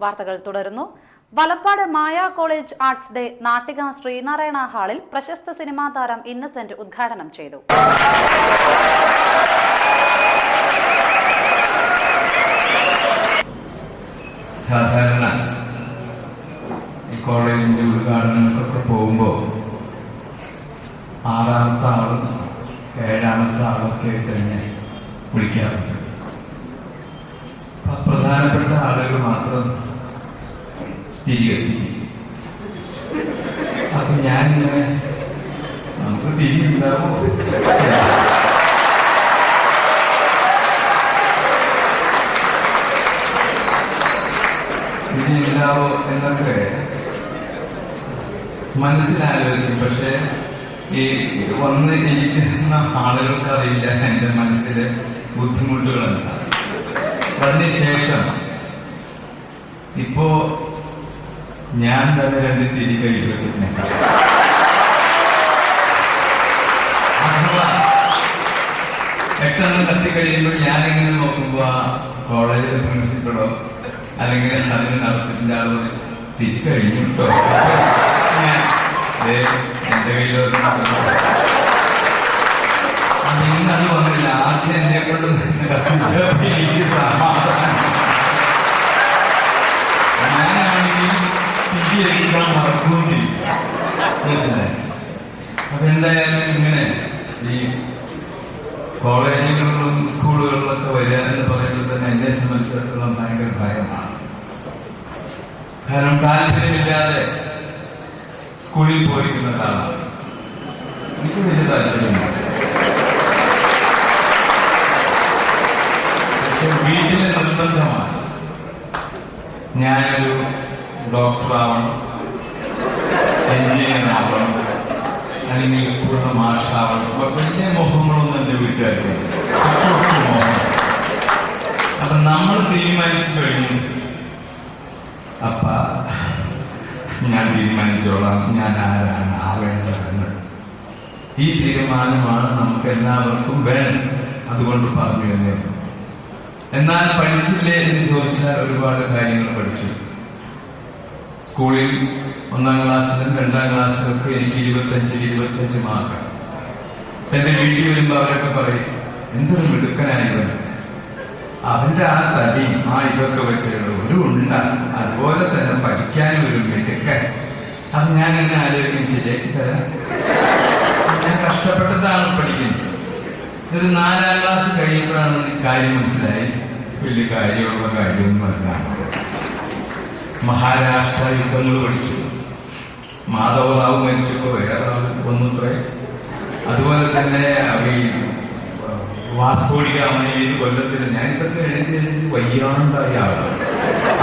വാർത്തകൾ തുടരുന്നു. Valappad Maya college arts day Nattika Sreenarayana ഹാളിൽ പ്രശസ്ത സിനിമാ താരം ഇന്നസെന്റ് ഉദ്ഘാടനം ചെയ്തു. സാധാരണ കോളേജിന്റെ ഉദ്ഘാടനമൊക്കെ പോകുമ്പോൾ 6ാമത്തെ ആളും 7ാമത്തെ ആളൊക്കെ ആയിട്ട് തന്നെ വിളിക്കാറുണ്ട്. പ്രധാനപ്പെട്ട ആളുകൾ മാത്രം തിരികെത്തി. അപ്പൊ ഞാനിങ്ങനെ നമുക്ക് തിരിയുണ്ടാവോ തിരിയുണ്ടാവോ എന്നൊക്കെ മനസ്സിലാലോചിക്കും. പക്ഷെ ഈ വന്ന് ഇരിക്കുന്ന ആളുകൾക്ക് അറിയില്ല എൻ്റെ മനസ്സിലെ ബുദ്ധിമുട്ടുകൾ എന്താ. അതിനുശേഷം ഇപ്പോ ഞാൻ തന്നെ 2 തിരി കയ്യിൽ വെച്ചിട്ടുണ്ട്. അഥവാ 8 കത്തി കഴിയുമ്പോൾ ഞാനിങ്ങനെ നോക്കുമ്പോ ആ കോളേജിലെ പ്രിൻസിപ്പളോ അല്ലെങ്കിൽ അതിന് നടത്തിൻ്റെ ആളോട് തിരി കഴിഞ്ഞിട്ടോ എന്റെ കയ്യിലോ ഇന്നത് വന്നില്ല. ആദ്യം എന്നെ കൊണ്ട് എനിക്ക് സമാധാനം. ഞാനാണെങ്കിൽ തിരി എടുക്കാൻ മറക്കുകയും ചെയ്യും. മനസ്സിലായി? അപ്പൊ എന്തായാലും ഇങ്ങനെ ഈ കോളേജുകളിലും സ്കൂളുകളിലൊക്കെ വരിക എന്ന് പറയുമ്പോൾ തന്നെ എന്നെ സംബന്ധിച്ചിടത്തോളം ഭയങ്കര ഭയമാണ്. കാരണം താല്പര്യമില്ലാതെ സ്കൂളിൽ പോയിരിക്കുന്ന ഒരാളാണ്. എനിക്ക് വലിയ താല്പര്യമില്ല. പക്ഷെ വീട്ടിലെ നിർബന്ധമാണ് ഞാനൊരു ഡോക്ടറാവണം, എഞ്ചിനീയർ ആവണം, അല്ലെങ്കിൽ സ്കൂളിലെ മാഷാവണം. വലിയ മോഹങ്ങളൊന്നും എൻ്റെ വീട്ടുകാർക്ക് മോഹം. അപ്പൊ നമ്മൾ തീരുമാനിച്ചു കഴിഞ്ഞു. അപ്പ ഞാൻ തീരുമാനിച്ചോളാം ഞാൻ ആരാണ് ആവേണ്ടതെന്ന്. ഈ തീരുമാനമാണ് നമുക്ക് എല്ലാവർക്കും വേണം. അതുകൊണ്ട് പറഞ്ഞു എന്നേ. എന്നാൽ പഠിച്ചില്ലേ എന്ന് ചോദിച്ചാൽ ഒരുപാട് കാര്യങ്ങൾ പഠിച്ചു. സ്കൂളിൽ 1ാം ക്ലാസ്സിലും 2ാം ക്ലാസ്സിലൊക്കെ എനിക്ക് 25 മാർക്ക്. എന്റെ വീട്ടിൽ വരുമ്പോൾ അവരൊക്കെ പറയും, എന്തൊരു മിടുക്കനായവൻ, അവന്റെ ആ തടിയും ആ ഇതൊക്കെ വെച്ചിട്ടുള്ള ഒരു ഉണ്ട, അതുപോലെ തന്നെ പഠിക്കാനും ഒരു മിടുക്കൻ. അത് ഞാൻ എന്നെ ആലോചിക്കും, ശരിയാക്കി തരാം. ഞാൻ കഷ്ടപ്പെട്ടിട്ടാണ് പഠിക്കുന്നത്. ഒരു 4ാം ക്ലാസ് കഴിയുമ്പോഴാണ് ഈ കാര്യം മനസ്സിലായി. വലിയ കാര്യമുള്ള കാര്യമൊന്നുമല്ല. മഹാരാഷ്ട്ര യുദ്ധങ്ങൾ പഠിച്ചു. മാധവറാവു മരിച്ചപ്പോൾ വേറെ ആൾ വന്നുത്രേ. അതുപോലെ തന്നെ ഈ വാസ്കോഡി ഗാമ 7 കൊല്ലത്തിൽ ഞാൻ ഇതൊക്കെ എഴുതി വയ്യാണ്ടായ ആളാണ്.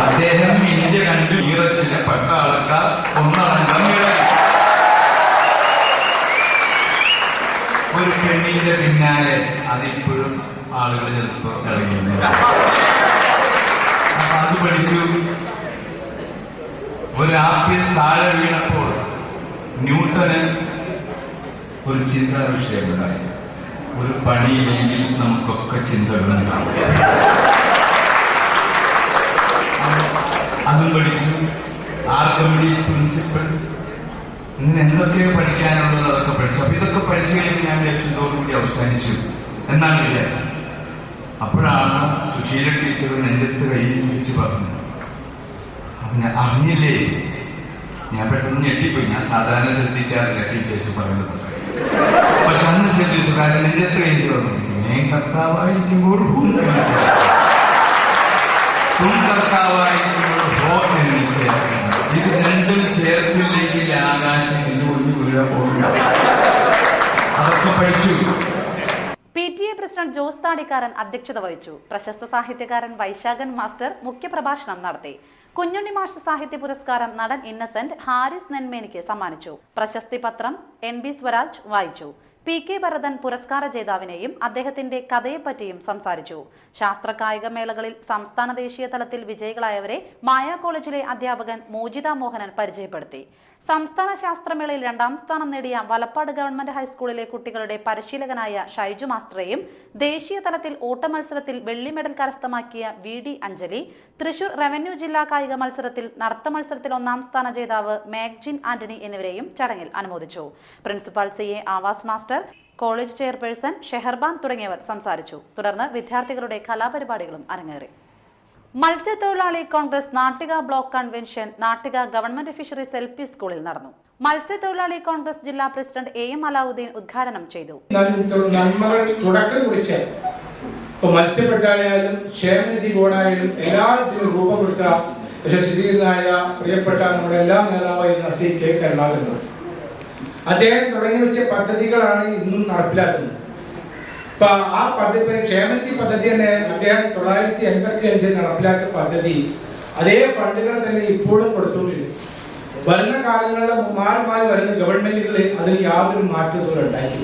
അദ്ദേഹം ഇന്ത്യ കണ്ട് മീററ്റിലെ പട്ടാളക്കാർ ഒന്നടങ്കം ഒരു പെണ്ണിന്റെ പിന്നാലെ അതിപ്പോഴും ആളുകൾ ചിലപ്പോൾ കളിക്കുന്നില്ല. അപ്പൊ അത് പഠിച്ചു. ഒരു ആപ്പിൾ താഴെ വീണപ്പോൾ ന്യൂട്ടന് ഒരു ചിന്താ വിഷയമുണ്ടായി. ഒരു പണിയില്ലെങ്കിൽ നമുക്കൊക്കെ ചിന്തകളുണ്ടാവും. അതും പഠിച്ചു. ആർക്കിമിഡീസ് പ്രിൻസിപ്പിൾ, ഇങ്ങനെ എന്തൊക്കെയോ പഠിക്കാനുള്ളത് അതൊക്കെ പഠിച്ചു. അപ്പൊ ഇതൊക്കെ പഠിച്ചു കഴിയുമ്പോൾ ഞാൻ വിചാരിച്ചതോടുകൂടി അവസാനിച്ചു എന്നാണ് വിചാരിച്ചത്. അപ്പോഴാണ് സുശീല ടീച്ചർ നെഞ്ചത്ത് കൈ പിടിച്ച് പറഞ്ഞു, ഞാൻ അറിഞ്ഞില്ലേ. ഞാൻ പെട്ടെന്ന് ഞെട്ടിപ്പോയി. ഞാൻ സാധാരണ ശ്രദ്ധിക്കാറില്ല ടീച്ചേഴ്സ് പറയുന്നത്. പക്ഷെ അന്ന് ശ്രദ്ധിച്ചു. കാരണം നെഞ്ചത്ത് കഴിഞ്ഞു പറഞ്ഞു, ഞാൻ കർത്താവായിരിക്കുമ്പോൾ കർത്താവായിരിക്കുമ്പോൾ ഇത് രണ്ടും ചേർത്തില്ലെങ്കിൽ ആകാശം എന്റെ ഉള്ളിൽ വീഴാൻ പോകുന്നു. അതൊക്കെ പഠിച്ചു. PTA പ്രസിഡന്റ് ജോസ് താടിക്കാരൻ അധ്യക്ഷത വഹിച്ചു. പ്രശസ്ത സാഹിത്യകാരൻ വൈശാഖൻ മാസ്റ്റർ മുഖ്യപ്രഭാഷണം നടത്തി. കുഞ്ഞുണ്ണി മാഷ് സാഹിത്യ പുരസ്കാരം നടൻ ഇന്നസെന്റ് ഹാരിസ് നെന്മേനിക്ക് സമ്മാനിച്ചു. പ്രശസ്തി പത്രം NB സ്വരാജ് വായിച്ചു. PK ഭരതൻ പുരസ്കാര ജേതാവിനെയും അദ്ദേഹത്തിന്റെ കഥയെപ്പറ്റിയും സംസാരിച്ചു. ശാസ്ത്ര കായിക മേളകളിൽ സംസ്ഥാന ദേശീയ തലത്തിൽ വിജയികളായവരെ മായ കോളേജിലെ അധ്യാപകൻ മോജിത മോഹനൻ പരിചയപ്പെടുത്തി. സംസ്ഥാന ശാസ്ത്രമേളയിൽ 2ാം സ്ഥാനം നേടിയ വലപ്പാട് ഗവൺമെന്റ് ഹൈസ്കൂളിലെ കുട്ടികളുടെ പരിശീലകനായ ഷൈജു മാസ്റ്ററെയും ദേശീയ തലത്തിൽ ഓട്ട മത്സരത്തിൽ വെള്ളി മെഡൽ കരസ്ഥമാക്കിയ VD അഞ്ജലി, തൃശൂർ റവന്യൂ ജില്ലാ കായിക മത്സരത്തിൽ നടത്ത മത്സരത്തിൽ 1ാം സ്ഥാന ജേതാവ് മാഗ്ജിൻ ആന്റണി എന്നിവരെയും ചടങ്ങിൽ അനുമോദിച്ചു. Principal CA Avas master, college chairperson Sheharban തുടങ്ങിയവർ സംസാരിച്ചു. തുടർന്ന് വിദ്യാർത്ഥികളുടെ കലാപരിപാടികളും അരങ്ങേറി. മത്സ്യത്തൊഴിലാളി Congress Nattika block convention Nattika government fisheries LP സ്കൂളിൽ നടന്നു. മത്സ്യത്തൊഴിലാളി കോൺഗ്രസ് ജില്ലാ പ്രസിഡന്റ് AM അലാവുദ്ദീൻ ഉദ്ഘാടനം ചെയ്തു. മത്സ്യബെഡായാലും ക്ഷേമനിധി ബോർഡായാലും എല്ലാത്തിനും രൂപം കൊടുത്ത യശസ്വിയായ പ്രിയപ്പെട്ട നമ്മുടെ എല്ലാ നേതാവായിരുന്ന ശ്രീ K കരുണാകരൻ അദ്ദേഹം തുടങ്ങി വെച്ച പദ്ധതികളാണ് ഇന്നും നടപ്പിലാക്കുന്നത്. ഇപ്പൊ ആ പദ്ധതി ക്ഷേമനിധി പദ്ധതി തന്നെ അദ്ദേഹം 1985 നടപ്പിലാക്കിയ പദ്ധതി അതേ ഫണ്ടുകൾ തന്നെ ഇപ്പോഴും കൊടുത്തുകൊണ്ടിരിക്കും. വരുന്ന കാലങ്ങളിൽ മാറി മാറി വരുന്ന ഗവൺമെന്റുകൾ അതിന് യാതൊരു മാറ്റവും ഉണ്ടാക്കി.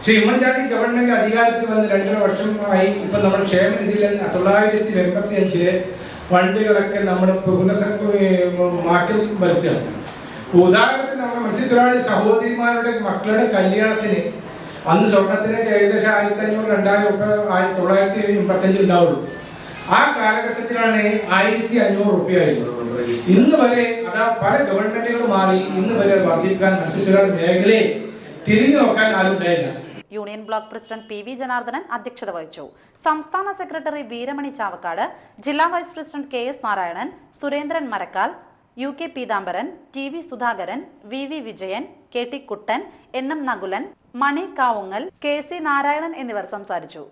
ശ്രീ ഉമ്മൻചാണ്ടി ഗവൺമെന്റ് അധികാരത്തിൽ വന്ന് 2.5 വർഷമായി ഇപ്പൊ നമ്മൾ ക്ഷേമനിധിയിൽ 1985 ഫണ്ടുകളൊക്കെ നമ്മൾ മാറ്റം വരുത്തുകയാണ്. ഉദാഹരണത്തിന് നമ്മുടെ മത്സ്യത്തൊഴിലാളി സഹോദരിമാരുടെ മക്കളുടെ കല്യാണത്തിന് അന്ന് സ്വർണത്തിനൊക്കെ ഏകദേശം 1500-2000 രൂപ 1985 ഉണ്ടാവുള്ളൂ. ആ കാലഘട്ടത്തിലാണ് 1500 രൂപയായിരുന്നു. ഇന്ന് വരെ അതാ പല ഗവൺമെന്റുകൾ മാറി ഇന്ന് വരെ വർദ്ധിപ്പിക്കാൻ മത്സ്യത്തൊഴിലാളി മേഖലയെ തിരിഞ്ഞു നോക്കാൻ ആരുണ്ടായില്ല. Union block president PV Janardanan അധ്യക്ഷത വഹിച്ചു. സംസ്ഥാന സെക്രട്ടറി വീരമണി ചാവക്കാട്, ജില്ലാ vice president KS Narayanan, Surendran Marakkal, UK Peethambaran, TV Sudhakaran, VV Vijayan, KT Kuttan, NM Nakulan, Mani Kavungal, KC Narayanan എന്നിവർ സംസാരിച്ചു.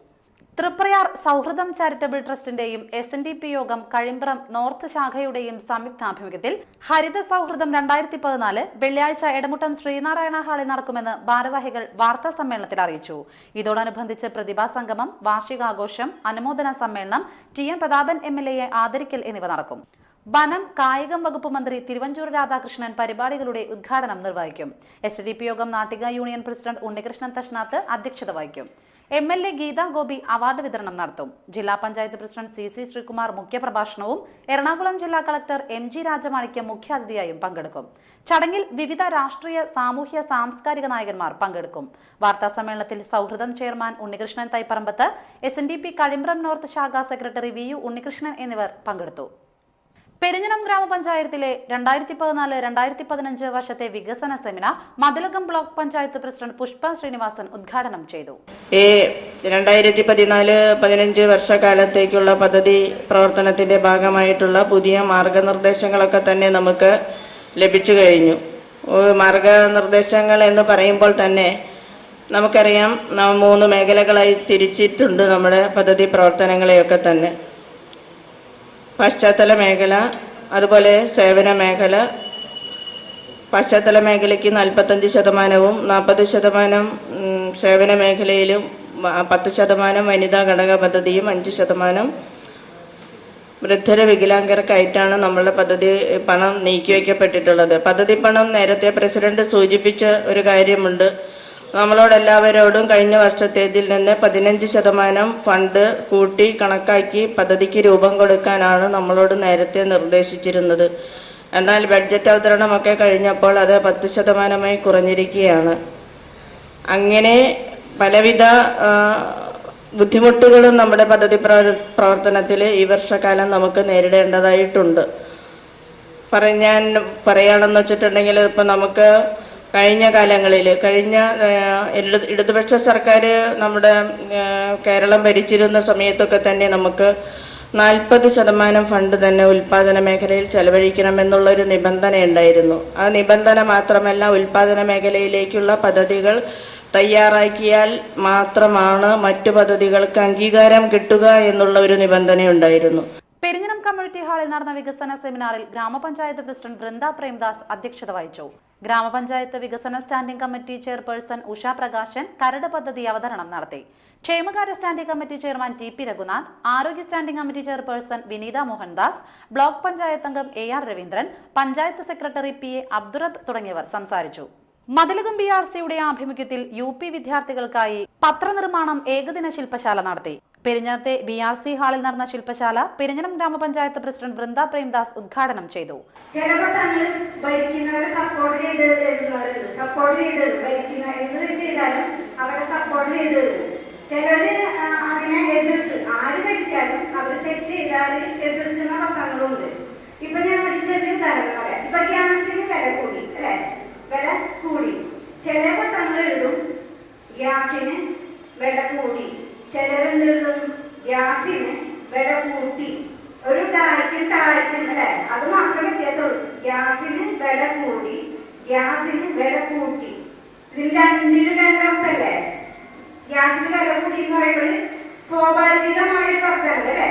തൃപ്രയാർ സൗഹൃദം ചാരിറ്റബിൾ ട്രസ്റ്റിന്റെയും SNDP യോഗം കഴിമ്പ്രം നോർത്ത് ശാഖയുടെയും സംയുക്താഭിമുഖ്യത്തിൽ ഹരിത സൗഹൃദം 2014 വെള്ളിയാഴ്ച എടമുട്ടം ശ്രീനാരായണ ഹാളിൽ നടക്കുമെന്ന് ഭാരവാഹികൾ വാർത്താ സമ്മേളനത്തിൽ അറിയിച്ചു. ഇതോടനുബന്ധിച്ച് പ്രതിഭാ സംഗമം, വാർഷികാഘോഷം, അനുമോദന സമ്മേളനം, TN പ്രതാപൻ MLA ആദരിക്കൽ എന്നിവ നടക്കും. വനം കായികം വകുപ്പ് മന്ത്രി തിരുവഞ്ചൂർ രാധാകൃഷ്ണൻ പരിപാടികളുടെ ഉദ്ഘാടനം നിർവഹിക്കും. SDP യോഗം നാട്ടിക യൂണിയൻ പ്രസിഡന്റ് ഉണ്ണികൃഷ്ണൻ തഷ്നാത്ത് അധ്യക്ഷത വഹിക്കും. MLA ഗീതാ ഗോപി അവാർഡ് വിതരണം നടത്തും. ജില്ലാ പഞ്ചായത്ത് പ്രസിഡന്റ് CC ശ്രീകുമാർ മുഖ്യപ്രഭാഷണവും എറണാകുളം ജില്ലാ കളക്ടർ MG രാജമാണിക്യം മുഖ്യാതിഥിയായും പങ്കെടുക്കും. ചടങ്ങിൽ വിവിധ രാഷ്ട്രീയ, സാമൂഹ്യ, സാംസ്കാരിക നായകന്മാർ പങ്കെടുക്കും. വാർത്താ സമ്മേളനത്തിൽ സൗഹൃദം chairman Unnikrishnan Thaiparambath, SNDP Kazhimbram north ശാഖ സെക്രട്ടറി VU ഉണ്ണികൃഷ്ണൻ എന്നിവർ പങ്കെടുത്തു. പെരിഞ്ഞനം ഗ്രാമപഞ്ചായത്തിലെ 2014-2015 വർഷത്തെ വികസന seminar Mathilakam block panchayat president Pushpa Srinivasan ഉദ്ഘാടനം ചെയ്തു. 2014-15 വർഷക്കാലത്തേക്കുള്ള പദ്ധതി പ്രവർത്തനത്തിന്റെ ഭാഗമായിട്ടുള്ള പുതിയ മാർഗനിർദ്ദേശങ്ങളൊക്കെ തന്നെ നമുക്ക് ലഭിച്ചു കഴിഞ്ഞു. മാർഗനിർദ്ദേശങ്ങൾ എന്ന് പറയുമ്പോൾ തന്നെ നമുക്കറിയാം, 3 മേഖലകളായി തിരിച്ചിട്ടുണ്ട് നമ്മുടെ പദ്ധതി പ്രവർത്തനങ്ങളെയൊക്കെ തന്നെ. പശ്ചാത്തല മേഖല, അതുപോലെ സേവന മേഖല. പശ്ചാത്തല മേഖലയ്ക്ക് 45%, 40% സേവന മേഖലയിലും 10% വനിതാ ഘടക പദ്ധതിയും 5% വൃദ്ധര വികലാംഗർക്കായിട്ടാണ് നമ്മളുടെ പദ്ധതി പണം നീക്കിവെക്കപ്പെട്ടിട്ടുള്ളത്. പദ്ധതി പണം നേരത്തെ പ്രസിഡന്റ് സൂചിപ്പിച്ച ഒരു കാര്യമുണ്ട്. നമ്മളോടെല്ലാവരോടും കഴിഞ്ഞ വർഷത്തേതിൽ നിന്ന് 15% ഫണ്ട് കൂട്ടി കണക്കാക്കി പദ്ധതിക്ക് രൂപം കൊടുക്കാനാണ് നമ്മളോട് നേരത്തെ നിർദ്ദേശിച്ചിരുന്നത്. എന്നാൽ ബഡ്ജറ്റ് അവതരണമൊക്കെ കഴിഞ്ഞപ്പോൾ അത് 10%-ആയി കുറഞ്ഞിരിക്കുകയാണ്. അങ്ങനെ പലവിധ ബുദ്ധിമുട്ടുകളും നമ്മുടെ പദ്ധതി പ്രവർത്തനത്തിൽ ഈ വർഷക്കാലം നമുക്ക് നേരിടേണ്ടതായിട്ടുണ്ട്. ഞാൻ പറയുകയാണെന്ന് വെച്ചിട്ടുണ്ടെങ്കിൽ, ഇപ്പം നമുക്ക് കഴിഞ്ഞ കാലങ്ങളിൽ ഇടതുപക്ഷ സർക്കാർ നമ്മുടെ കേരളം ഭരിച്ചിരുന്ന സമയത്തൊക്കെ തന്നെ നമുക്ക് 40% ഫണ്ട് തന്നെ ഉൽപാദന മേഖലയിൽ ചെലവഴിക്കണമെന്നുള്ളൊരു നിബന്ധന ഉണ്ടായിരുന്നു. ആ നിബന്ധന മാത്രമല്ല, ഉൽപാദന മേഖലയിലേക്കുള്ള പദ്ധതികൾ തയ്യാറാക്കിയാൽ മാത്രമാണ് മറ്റു പദ്ധതികൾക്ക് അംഗീകാരം കിട്ടുക എന്നുള്ള ഒരു നിബന്ധനയുണ്ടായിരുന്നു. പെരിഞ്ഞനം കമ്മ്യൂണിറ്റി ഹാളിൽ നടന്ന വികസന സെമിനാറിൽ ഗ്രാമപഞ്ചായത്ത് പ്രസിഡന്റ് വൃന്ദ പ്രേംദാസ് അധ്യക്ഷത വഹിച്ചു. ഗ്രാമപഞ്ചായത്ത് വികസന standing committee chairperson Usha Prakashan കരട് പദ്ധതി അവതരണം നടത്തി. ക്ഷേമകാര്യ standing committee chairman TP Raghunath, ആരോഗ്യ സ്റ്റാൻഡിംഗ് കമ്മിറ്റി ചെയർപേഴ്സൺ വിനീത മോഹൻദാസ്, ബ്ലോക്ക് പഞ്ചായത്ത് അംഗം AR Raveendran, panchayat secretary PA Abdurabb തുടങ്ങിയവർ സംസാരിച്ചു. മതിലകം BRCയുടെ ആഭിമുഖ്യത്തിൽ UP വിദ്യാർത്ഥികൾക്കായി പത്രനിർമ്മാണം ഏകദിന ശില്പശാല നടത്തി. പെരിഞ്ഞനത്തെ BRC ഹാളിൽ നടന്ന ശില്പശാല പെരിഞ്ഞനം ഗ്രാമപഞ്ചായത്ത് പ്രസിഡന്റ് വൃന്ദ പ്രേംദാസ് ഉദ്ഘാടനം ചെയ്തു. ചിലര് അതിനെ എതിർത്ത് ആര് ഭരിച്ചാലും അവർ തെറ്റ് ചെയ്താൽ എതിർക്കുന്ന പത്രങ്ങളുണ്ട്. ഇപ്പൊ ഞാൻ ചെറിയ ഉദാഹരണം പറയാം. ഇപ്പൊ ഗ്യാസിന് വില കൂടി അല്ലെ, വില കൂടി. ചില പത്രങ്ങൾ എഴുതും ഗ്യാസിന് വില കൂടി, ചിലരെന്തെഴുതും ഗ്യാസിന് വില കൂട്ടി. ഒരു ടാറ്റും അല്ലെ, അത് മാത്രമേ വ്യത്യാസമുള്ളൂ. ഗ്യാസിന് വില കൂടി, ഗ്യാസിന് വില കൂട്ടി. ഇതിന് രണ്ടിനും രണ്ടർത്ഥല്ലേ? ഗ്യാസിന് വില കൂട്ടി എന്ന് പറയുമ്പോൾ സ്വാഭാവികമായൊരു പത്രമാണ് അല്ലെ.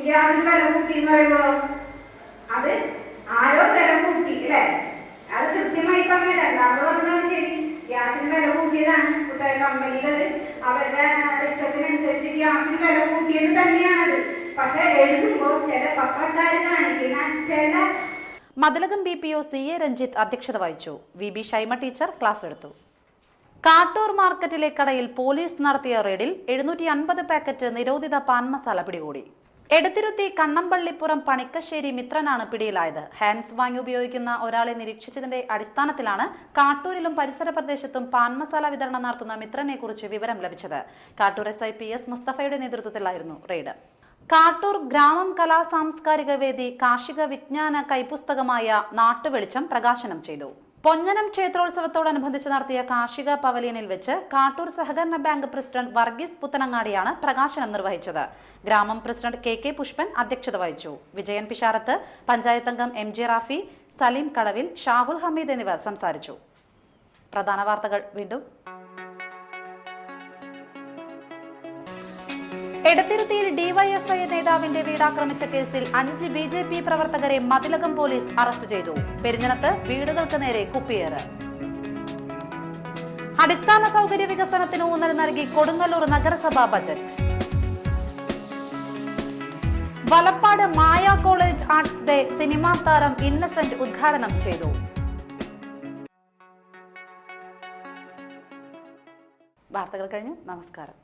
ഗ്യാസിന് വില കൂട്ടി എന്ന് പറയുമ്പോഴോ അത് ആരോ വില കൂട്ടി അല്ലെ, അത് കൃത്യമായി പറഞ്ഞ. രണ്ടാമത് പറഞ്ഞതാണ് ശരി, ഗ്യാസിന് വില കൂട്ടിയതാണ്. കമ്പനികൾ അവരുടെ ഇഷ്ടത്തിനനുസരിച്ച് ഗ്യാസിന് വില കൂട്ടിയത് തന്നെയാണത്. പക്ഷെ എഴുതുമ്പോൾ ചില പത്രക്കാർ കാണിക്കുന്ന ചില. മതിലകം BPO CA രഞ്ജിത്ത് അധ്യക്ഷത വഹിച്ചു. VB ഷൈമ ടീച്ചർ ക്ലാസ് എടുത്തു. കാട്ടൂർ മാർക്കറ്റിലെ കടയിൽ പോലീസ് നടത്തിയ റെയ്ഡിൽ 750 പാക്കറ്റ് നിരോധിത പാൻ മസാല പിടികൂടി. എടത്തിരുത്തി കണ്ണമ്പള്ളിപ്പുറം പണിക്കശ്ശേരി മിത്രനാണ് പിടിയിലായത്. ഹാൻഡ്സ് വാങ്ങി ഉപയോഗിക്കുന്ന ഒരാളെ നിരീക്ഷിച്ചതിന്റെ അടിസ്ഥാനത്തിലാണ് കാട്ടൂരിലും പരിസര പ്രദേശത്തും പാൻ മസാല വിതരണം നടത്തുന്ന മിത്രനെ കുറിച്ച് വിവരം ലഭിച്ചത്. കാട്ടൂർ SI PS മുസ്തഫയുടെ നേതൃത്വത്തിലായിരുന്നു റെയ്ഡ്. കാട്ടൂർ ഗ്രാമം കലാ സാംസ്കാരിക വേദി കാർഷിക വിജ്ഞാന കൈപ്പുസ്തകമായ നാട്ടുവെളിച്ചം പ്രകാശനം ചെയ്തു. പൊഞ്ഞനം ക്ഷേത്രോത്സവത്തോടനുബന്ധിച്ച് നടത്തിയ കാർഷിക പവലിയനിൽ വെച്ച് കാട്ടൂർ സഹകരണ ബാങ്ക് പ്രസിഡന്റ് വർഗീസ് പുത്തനങ്ങാടിയാണ് പ്രകാശനം നിർവഹിച്ചത്. ഗ്രാമം പ്രസിഡന്റ് KK പുഷ്പൻ അധ്യക്ഷത വഹിച്ചു. വിജയൻ പിഷാരത്ത്, പഞ്ചായത്ത് അംഗം MJ റാഫി, സലീം കടവിൽ, ഷാഹുൽ ഹമീദ് എന്നിവർ സംസാരിച്ചു. പ്രധാന വാർത്തകൾ വീണ്ടും. എടത്തിരുത്തിയിൽ DYFI നേതാവിന്റെ വീടാക്രമിച്ച കേസിൽ 5 BJP പ്രവർത്തകരെ മതിലകം പോലീസ് അറസ്റ്റ് ചെയ്തു. പെരിഞ്ഞനത്ത് വീടുകൾക്ക് നേരെ കുപ്പിയേറ്. അടിസ്ഥാന സൗകര്യ വികസനത്തിന് ഊന്നൽ നൽകി കൊടുങ്ങല്ലൂർ നഗരസഭാ budget. Valappad Maya college arts day cinema താരം ഇന്നസെന്റ് ഉദ്ഘാടനം ചെയ്തു. വാർത്തകൾ കഴിഞ്ഞു. നമസ്കാരം.